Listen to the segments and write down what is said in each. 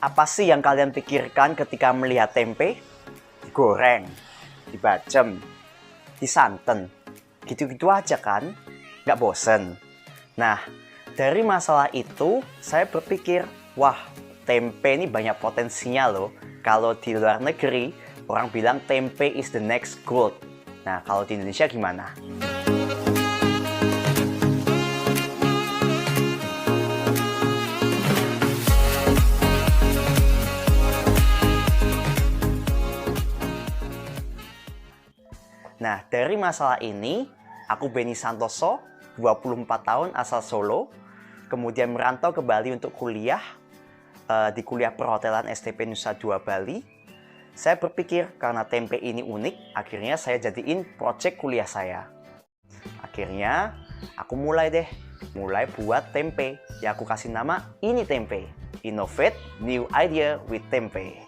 Apa sih yang kalian pikirkan ketika melihat tempe? Digoreng, dibacem, disanten, gitu-gitu aja kan? Nggak bosen? Nah, dari masalah itu saya berpikir, wah, tempe ini banyak potensinya loh. Kalau di luar negeri, orang bilang tempe is the next gold. Nah, kalau di Indonesia gimana? Nah, dari masalah ini, aku Benny Santoso, 24 tahun asal Solo, kemudian merantau ke Bali untuk kuliah, di kuliah perhotelan STP Nusa Dua Bali. Saya berpikir karena tempe ini unik, akhirnya saya jadiin project kuliah saya. Akhirnya, aku mulai buat tempe, yang aku kasih nama Ini Tempe, Innovate New Idea with Tempe.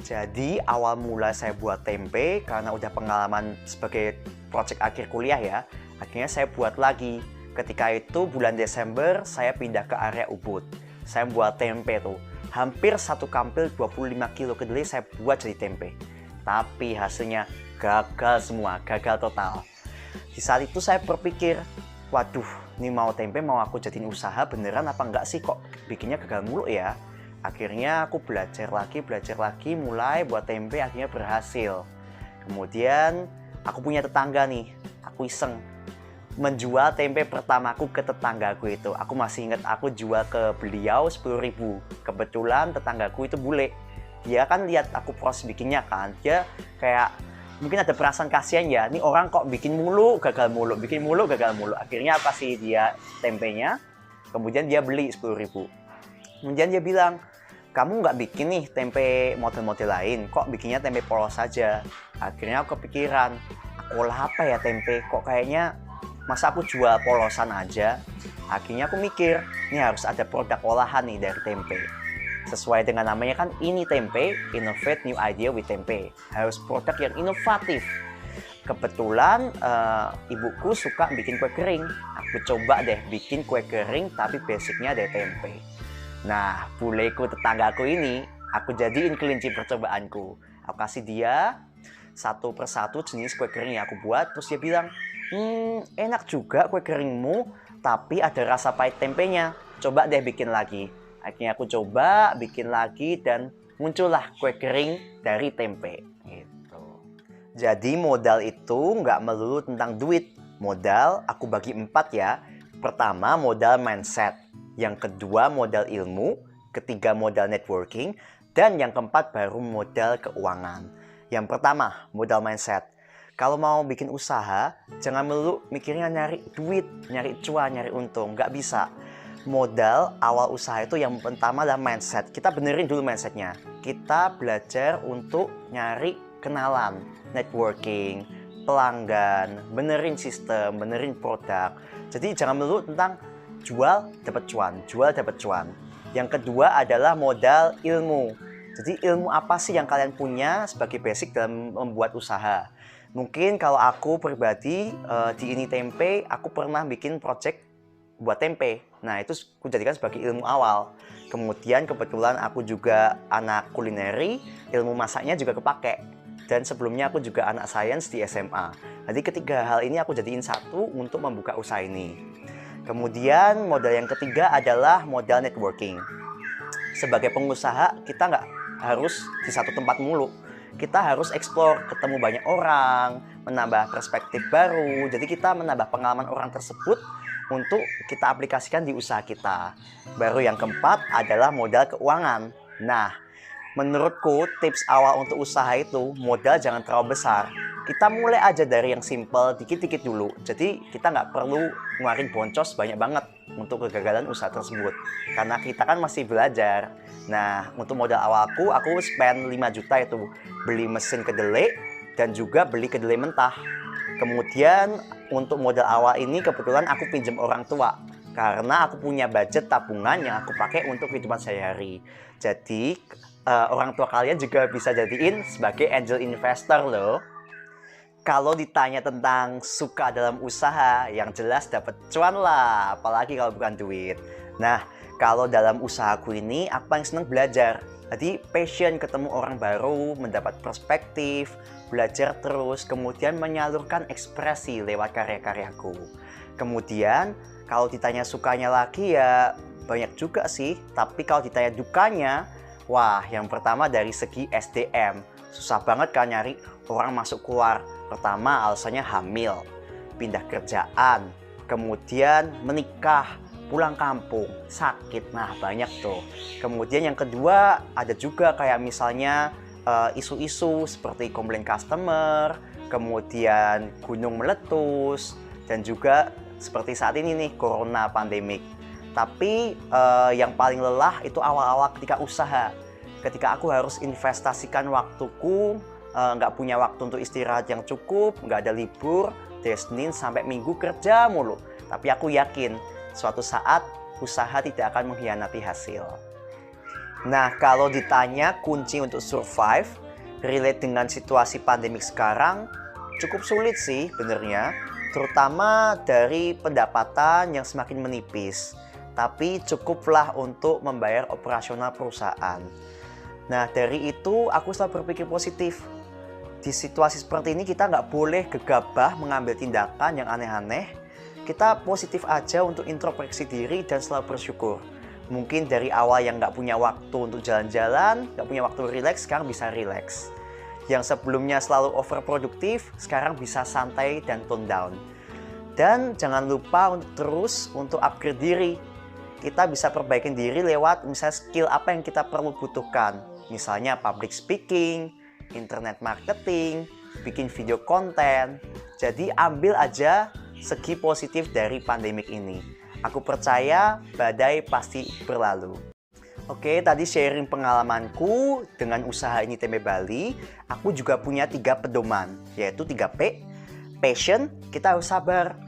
Jadi awal mula saya buat tempe karena udah pengalaman sebagai project akhir kuliah ya. Akhirnya saya buat lagi. Ketika itu bulan Desember saya pindah ke area Ubud. Saya buat tempe tuh. Hampir satu kampil 25 kilo kedelai saya buat jadi tempe. Tapi hasilnya gagal semua, gagal total. Di saat itu saya berpikir, waduh, ini mau tempe mau aku jadiin usaha beneran apa enggak sih, kok bikinnya gagal mulu ya. Akhirnya aku belajar lagi, mulai buat tempe, akhirnya berhasil. Kemudian aku punya tetangga nih, aku iseng menjual tempe pertamaku ke tetanggaku itu. Aku masih ingat aku jual ke beliau 10.000. Kebetulan tetanggaku itu bule. Dia kan lihat aku proses bikinnya kan, dia kayak mungkin ada perasaan kasihan ya, ini orang kok bikin mulu, gagal mulu, bikin mulu, gagal mulu. Akhirnya aku kasih dia tempenya, kemudian dia beli 10.000. Kemudian dia bilang, kamu nggak bikin nih tempe model-model lain, kok bikinnya tempe polos saja. Akhirnya aku kepikiran, aku olah apa ya tempe, kok kayaknya masa aku jual polosan aja. Akhirnya aku mikir, ini harus ada produk olahan nih dari tempe. Sesuai dengan namanya kan Ini Tempe, Innovate New Idea with Tempe. Harus produk yang inovatif. Kebetulan ibuku suka bikin kue kering. Aku coba deh bikin kue kering tapi basicnya dari tempe. Nah, buleku tetanggaku ini, aku jadiin kelinci percobaanku. Aku kasih dia satu persatu jenis kue kering yang aku buat. Terus dia bilang, enak juga kue keringmu, tapi ada rasa pahit tempenya. Coba deh bikin lagi. Akhirnya aku coba bikin lagi dan muncullah kue kering dari tempe. Gitu. Jadi modal itu nggak melulu tentang duit. Modal aku bagi 4 ya. Pertama modal mindset. Yang kedua modal ilmu, ketiga modal networking, dan yang keempat baru modal keuangan. Yang pertama modal mindset. Kalau mau bikin usaha, jangan melulu mikirnya nyari duit, nyari cuan, nyari untung. Nggak bisa. Modal awal usaha itu yang pertama adalah mindset. Kita benerin dulu mindsetnya. Kita belajar untuk nyari kenalan, networking, pelanggan, benerin sistem, benerin produk. Jadi jangan melulu tentang jual dapat cuan, jual dapat cuan. Yang kedua adalah modal ilmu. Jadi ilmu apa sih yang kalian punya sebagai basic dalam membuat usaha? Mungkin kalau aku pribadi di Ini Tempe, aku pernah bikin project buat tempe. Nah itu aku jadikan sebagai ilmu awal. Kemudian kebetulan aku juga anak kulineri, ilmu masaknya juga kepake. Dan sebelumnya aku juga anak sains di SMA. Jadi ketiga hal ini aku jadiin satu untuk membuka usaha ini. Kemudian modal yang ketiga adalah modal networking. Sebagai pengusaha kita nggak harus di satu tempat mulu. Kita harus explore, ketemu banyak orang, menambah perspektif baru. Jadi kita menambah pengalaman orang tersebut untuk kita aplikasikan di usaha kita. Baru yang keempat adalah modal keuangan. Nah, menurutku tips awal untuk usaha itu modal jangan terlalu besar. Kita mulai aja dari yang simple, dikit-dikit dulu. Jadi kita nggak perlu ngeluarin boncos banyak banget untuk kegagalan usaha tersebut. Karena kita kan masih belajar. Nah, untuk modal awalku, aku spend 5 juta itu. Beli mesin kedelai dan juga beli kedelai mentah. Kemudian untuk modal awal ini kebetulan aku pinjam orang tua. Karena aku punya budget tabungan yang aku pakai untuk kehidupan sehari-hari. Jadi orang tua kalian juga bisa jadiin sebagai angel investor loh. Kalau ditanya tentang suka dalam usaha, yang jelas dapat cuan lah, apalagi kalau bukan duit. Nah, kalau dalam usahaku ini aku paling senang belajar. Jadi passion, ketemu orang baru, mendapat perspektif, belajar terus, kemudian menyalurkan ekspresi lewat karya-karyaku. Kemudian kalau ditanya sukanya lagi ya banyak juga sih, tapi kalau ditanya dukanya, wah yang pertama dari segi SDM. Susah banget kan nyari orang masuk keluar. Pertama alasannya hamil, pindah kerjaan, kemudian menikah, pulang kampung, sakit, nah banyak tuh. Kemudian yang kedua ada juga kayak misalnya isu-isu seperti komplain customer, kemudian gunung meletus, dan juga seperti saat ini nih, corona pandemik. Tapi yang paling lelah itu awal-awal ketika usaha. Ketika aku harus investasikan waktuku, nggak punya waktu untuk istirahat yang cukup, nggak ada libur, dari Senin sampai Minggu kerja mulu. Tapi aku yakin, suatu saat usaha tidak akan mengkhianati hasil. Nah, kalau ditanya kunci untuk survive, relate dengan situasi pandemik sekarang, cukup sulit sih benernya. Terutama dari pendapatan yang semakin menipis. Tapi cukuplah untuk membayar operasional perusahaan. Nah, dari itu aku selalu berpikir positif. Di situasi seperti ini kita nggak boleh gegabah mengambil tindakan yang aneh-aneh. Kita positif aja untuk introspeksi diri dan selalu bersyukur. Mungkin dari awal yang nggak punya waktu untuk jalan-jalan, nggak punya waktu rileks, sekarang bisa rileks. Yang sebelumnya selalu overproduktif, sekarang bisa santai dan tone down. Dan jangan lupa terus untuk upgrade diri. Kita bisa perbaikin diri lewat misalnya skill apa yang kita perlu butuhkan. Misalnya public speaking, internet marketing, bikin video konten. Jadi ambil aja segi positif dari pandemik ini. Aku percaya badai pasti berlalu. Oke, tadi sharing pengalamanku dengan usaha ini Tempe Bali. Aku juga punya 3 pedoman, yaitu 3P. Passion, kita harus sabar.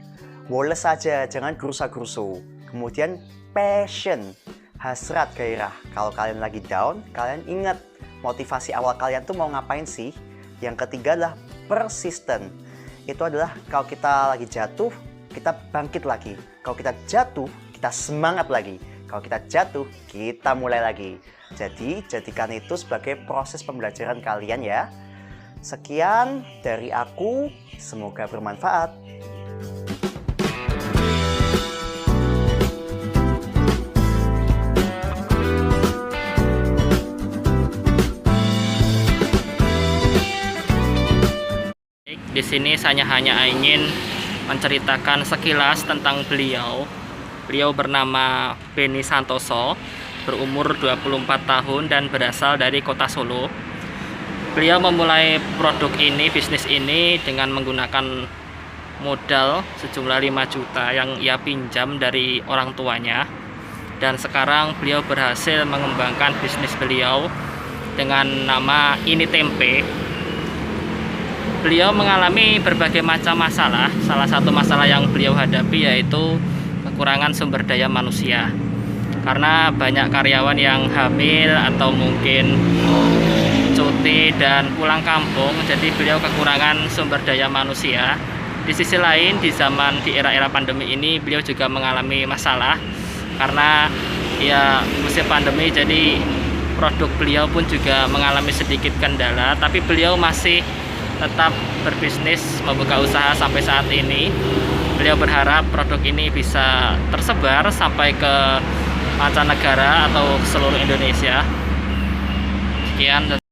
Woles saja, jangan gerusa-gerusu. Kemudian passion, hasrat gairah. Kalau kalian lagi down, kalian ingat motivasi awal kalian tuh mau ngapain sih? Yang ketiga adalah persistent. Itu adalah kalau kita lagi jatuh, kita bangkit lagi. Kalau kita jatuh, kita semangat lagi. Kalau kita jatuh, kita mulai lagi. Jadi, jadikan itu sebagai proses pembelajaran kalian ya. Sekian dari aku, semoga bermanfaat. Di sini saya hanya ingin menceritakan sekilas tentang beliau. Beliau bernama Benny Santoso, berumur 24 tahun dan berasal dari kota Solo. Beliau memulai produk ini, bisnis ini dengan menggunakan modal sejumlah 5 juta yang ia pinjam dari orang tuanya. Dan sekarang beliau berhasil mengembangkan bisnis beliau dengan nama Ini Tempe. Beliau mengalami berbagai macam masalah. Salah satu masalah yang beliau hadapi yaitu kekurangan sumber daya manusia. Karena banyak karyawan yang hamil atau mungkin cuti dan pulang kampung, jadi beliau kekurangan sumber daya manusia. Di sisi lain, di era-era pandemi ini, beliau juga mengalami masalah karena ya musim pandemi, jadi produk beliau pun juga mengalami sedikit kendala, tapi beliau masih tetap berbisnis, membuka usaha sampai saat ini. Beliau berharap produk ini bisa tersebar sampai ke mancanegara atau seluruh Indonesia. Sekian.